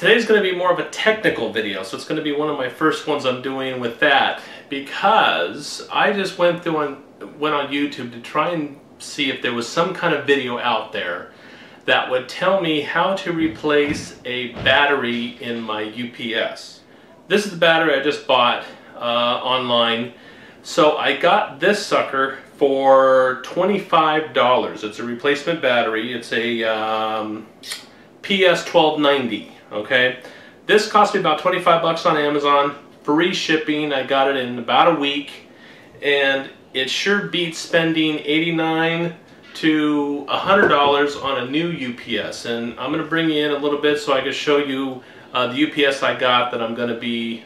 Today's going to be more of a technical video, so it's going to be one of my first ones I'm doing with that, because I just went on YouTube to try and see if there was some kind of video out there that would tell me how to replace a battery in my UPS. This is the battery I just bought online. So I got this sucker for $25. It's a replacement battery. It's a PS1290. Okay, this cost me about 25 bucks on Amazon, free shipping. I got it in about a week, and it sure beats spending $89 to $100 on a new UPS. And I'm going to bring you in a little bit so I can show you the UPS I got that I'm going to be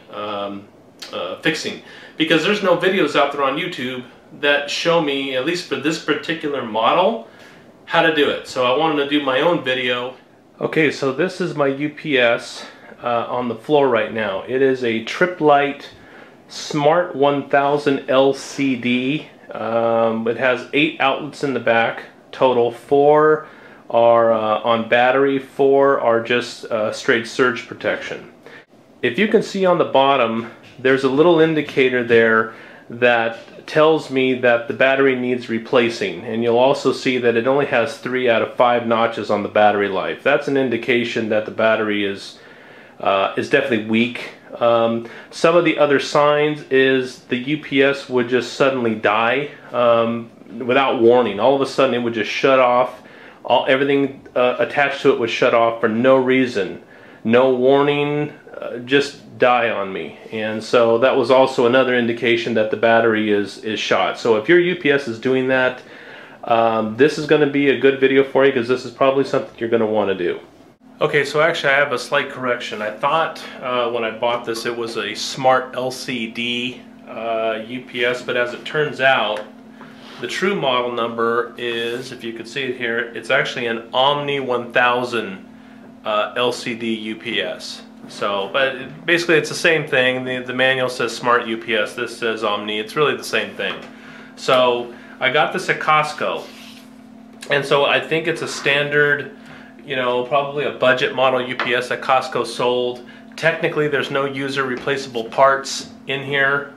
fixing, because there's no videos out there on YouTube that show me, at least for this particular model, how to do it. So I wanted to do my own video. Okay, so this is my UPS on the floor right now. It is a Tripp Lite OMNI1000LCD. It has 8 outlets in the back total. 4 are on battery, 4 are just straight surge protection. If you can see on the bottom, there's a little indicator there that tells me that the battery needs replacing, and you'll also see that it only has 3 out of 5 notches on the battery life. That's an indication that the battery is definitely weak. Some of the other signs is the UPS would just suddenly die without warning. All of a sudden it would just shut off. Everything attached to it would shut off for no reason, no warning, just die on me. And so that was also another indication that the battery is shot. So if your UPS is doing that, this is going to be a good video for you, because this is probably something you're going to want to do. Okay, so actually I have a slight correction. I thought when I bought this it was a smart LCD UPS, but as it turns out, the true model number is, if you could see it here, it's actually an OMNI1000 LCD UPS. So, but basically it's the same thing. The manual says Smart UPS, this says Omni. It's really the same thing. So I got this at Costco, and so I think it's a standard, you know, probably a budget model UPS that Costco sold. Technically there's no user replaceable parts in here,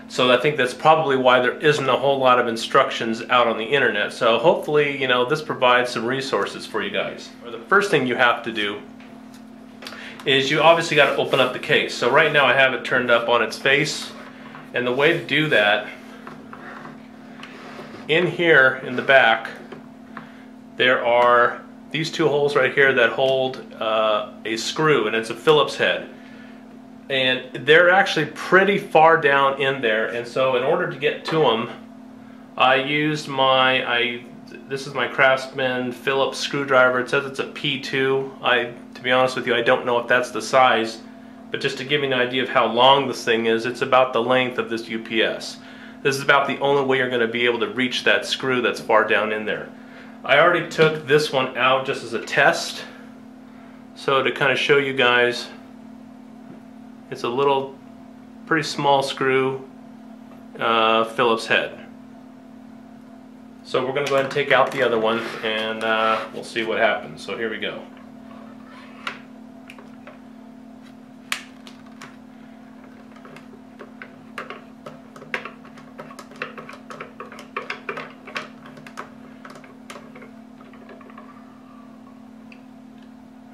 so I think that's probably why there isn't a whole lot of instructions out on the internet. So hopefully, you know, this provides some resources for you guys. Or the first thing you have to do is you obviously got to open up the case. So right now I have it turned up on its face, and the way to do that, in here in the back there are these 2 holes right here that hold a screw, and it's a Phillips head, and they're actually pretty far down in there. And so in order to get to them, I used this is my Craftsman Phillips screwdriver. It says it's a P2. To be honest with you, I don't know if that's the size, but just to give you an idea of how long this thing is, it's about the length of this UPS. This is about the only way you're going to be able to reach that screw that's far down in there. I already took this one out just as a test, so to kind of show you guys, it's a little, pretty small screw Phillips head. So we're going to go ahead and take out the other one, and we'll see what happens. So here we go.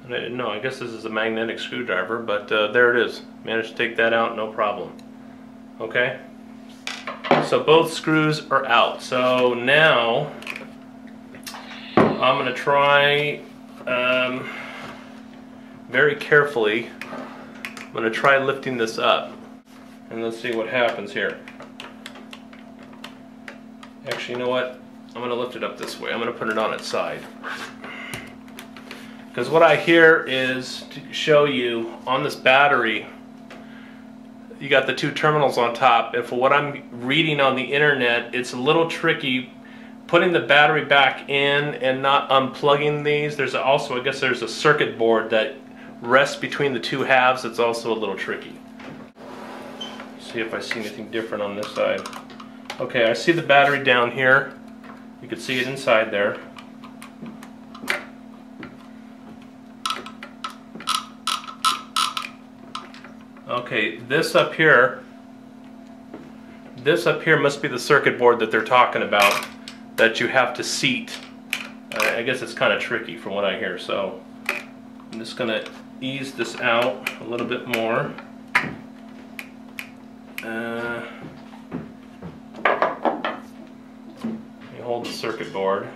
I didn't know, I guess this is a magnetic screwdriver, but there it is. Managed to take that out, no problem. Okay? So both screws are out. So now I'm going to try very carefully, I'm going to try lifting this up, and let's see what happens here. Actually, you know what? I'm going to lift it up this way. I'm going to put it on its side. Because what I hear is to show you on this battery, you got the 2 terminals on top, and for what I'm reading on the internet, it's a little tricky putting the battery back in and not unplugging these. There's also, I guess there's a circuit board that rests between the 2 halves. It's also a little tricky. See if I see anything different on this side. Okay, I see the battery down here. You can see it inside there. Okay, this up here must be the circuit board that they're talking about, that you have to seat. I guess it's kind of tricky from what I hear, so I'm just going to ease this out a little bit more. You hold the circuit board.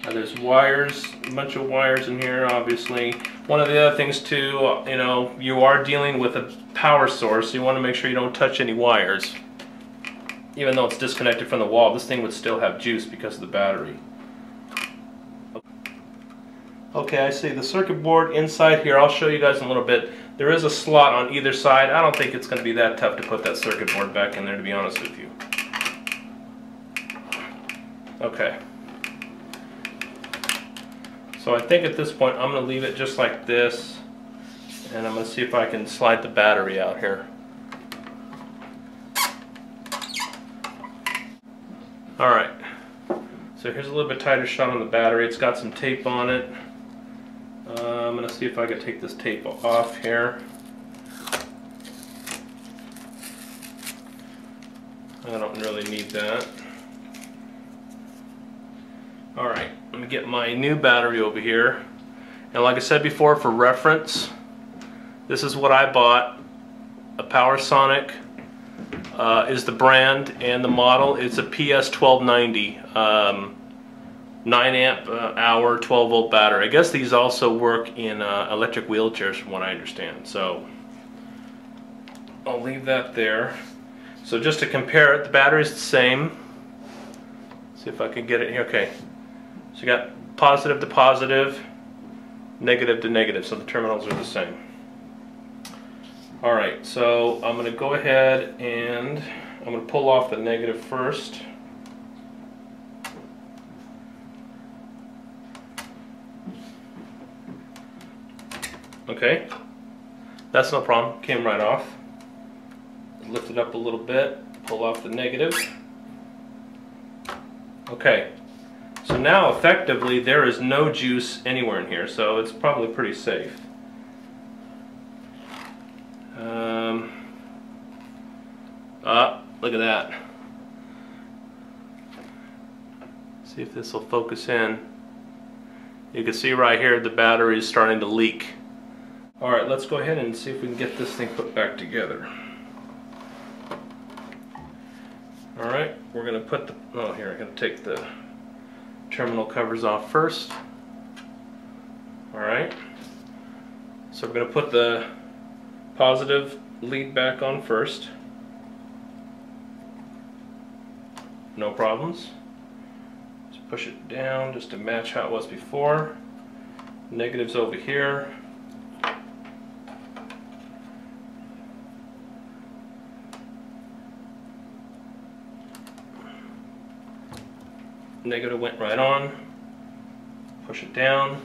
There's wires, a bunch of wires in here, obviously. One of the other things too, you know, you are dealing with a power source, so you want to make sure you don't touch any wires. Even though it's disconnected from the wall, this thing would still have juice because of the battery. Okay, I see the circuit board inside here. I'll show you guys in a little bit. There is a slot on either side. I don't think it's going to be that tough to put that circuit board back in there, to be honest with you. Okay. So I think at this point I'm going to leave it just like this, and I'm going to see if I can slide the battery out here. Alright, so here's a little bit tighter shot on the battery. It's got some tape on it. I'm going to see if I can take this tape off here. I don't really need that. Alright, let me get my new battery over here. And like I said before, for reference, this is what I bought. A PowerSonic is the brand, and the model. It's a PS1290, 9 amp hour, 12 volt battery. I guess these also work in electric wheelchairs from what I understand. So I'll leave that there. So just to compare it, the battery's the same. See if I can get it here. Okay. So you got positive to positive, negative to negative, so the terminals are the same. Alright, so I'm going to go ahead and I'm going to pull off the negative first. Okay, that's no problem, came right off. Lift it up a little bit, pull off the negative. Okay. So now effectively there is no juice anywhere in here, so it's probably pretty safe. Look at that. See if this will focus in. You can see right here the battery is starting to leak. Alright, let's go ahead and see if we can get this thing put back together. Alright, we're going to put the, oh here, I'm going to take the terminal covers off first. Alright, so we're going to put the positive lead back on first. No problems. Just push it down just to match how it was before. Negative's over here. Negative went right on. Push it down.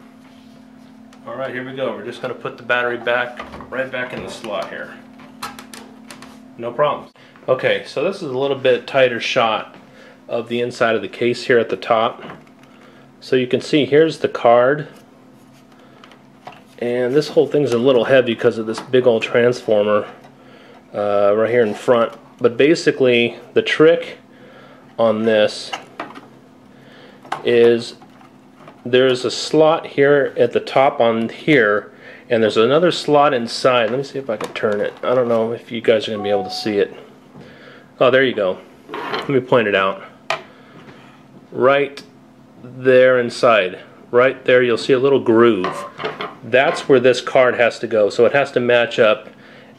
Alright, here we go. We're just going to put the battery right back in the slot here. No problems. Okay, so this is a little bit tighter shot of the inside of the case here at the top. So you can see here's the card. And this whole thing's a little heavy because of this big old transformer right here in front. But basically the trick on this is there's a slot here at the top on here, and there's another slot inside. Let me see if I can turn it. I don't know if you guys are going to be able to see it. Oh, there you go. Let me point it out. Right there inside. Right there you'll see a little groove. That's where this card has to go. So it has to match up,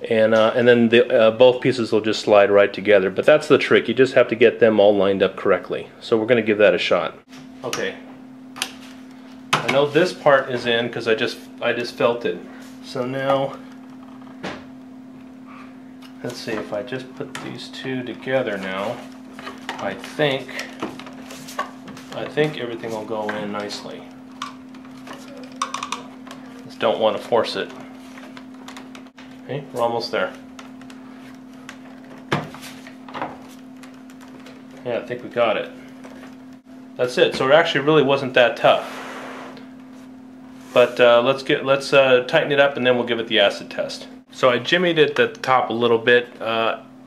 and then both pieces will just slide right together. But that's the trick. You just have to get them all lined up correctly. So we're going to give that a shot. Okay. I know this part is in because I just felt it. So now let's see if I just put these two together now. I think everything will go in nicely. Just don't want to force it. Okay, we're almost there. Yeah, I think we got it. That's it. So it actually really wasn't that tough. But let's tighten it up, and then we'll give it the acid test. So I jimmied it at the top a little bit.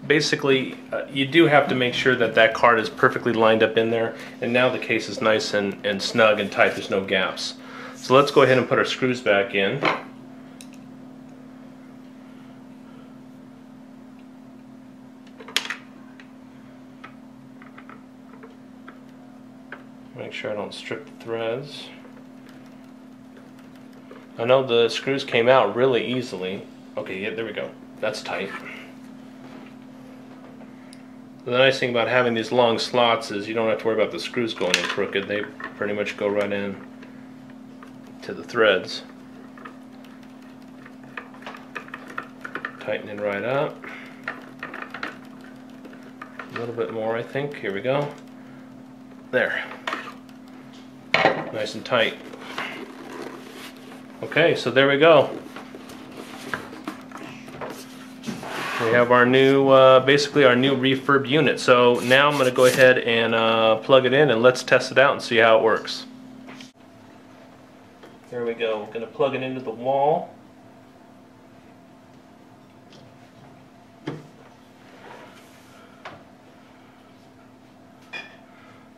Basically, you do have to make sure that that card is perfectly lined up in there, and now the case is nice and snug and tight. There's no gaps. So let's go ahead and put our screws back in. Make sure I don't strip the threads. I know the screws came out really easily. Okay, yeah, there we go. That's tight. The nice thing about having these long slots is you don't have to worry about the screws going in crooked. They pretty much go right in to the threads. Tighten it right up. A little bit more, I think. Here we go. There. Nice and tight. Okay, so there we go. We have our new, basically our new refurb unit. So now I'm going to go ahead and plug it in, and let's test it out and see how it works. There we go. We're going to plug it into the wall.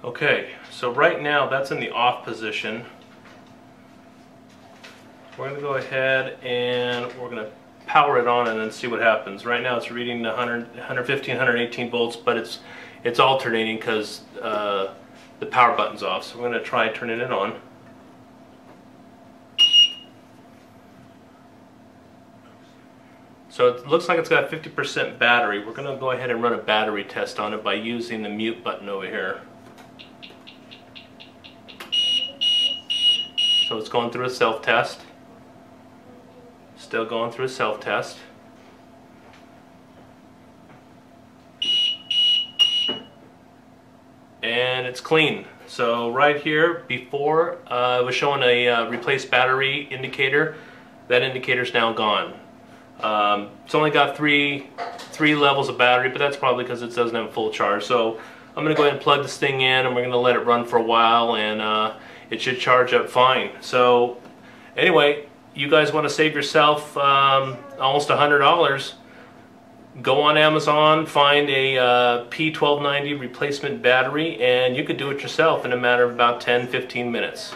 Okay, so right now that's in the off position. We're going to go ahead and we're going to power it on and then see what happens. Right now it's reading 115, 118 volts, but it's alternating because the power button's off. So we're going to try turning it on. So it looks like it's got 50% battery. We're going to go ahead and run a battery test on it by using the mute button over here. So it's going through a self-test. Still going through a self-test. And it's clean. So right here, before it was showing a replaced battery indicator. That indicator's now gone. It's only got three levels of battery, but that's probably because it doesn't have a full charge. So I'm going to go ahead and plug this thing in, and we're going to let it run for a while, and it should charge up fine. So anyway, you guys want to save yourself almost $100, go on Amazon, find a P1290 replacement battery, and you could do it yourself in a matter of about 10-15 minutes.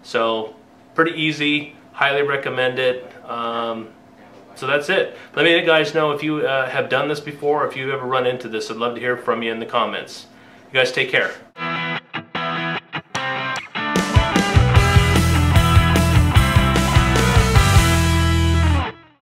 So pretty easy, highly recommend it. So that's it. Let me guys know if you have done this before, or if you've ever run into this. I'd love to hear from you in the comments. You guys take care.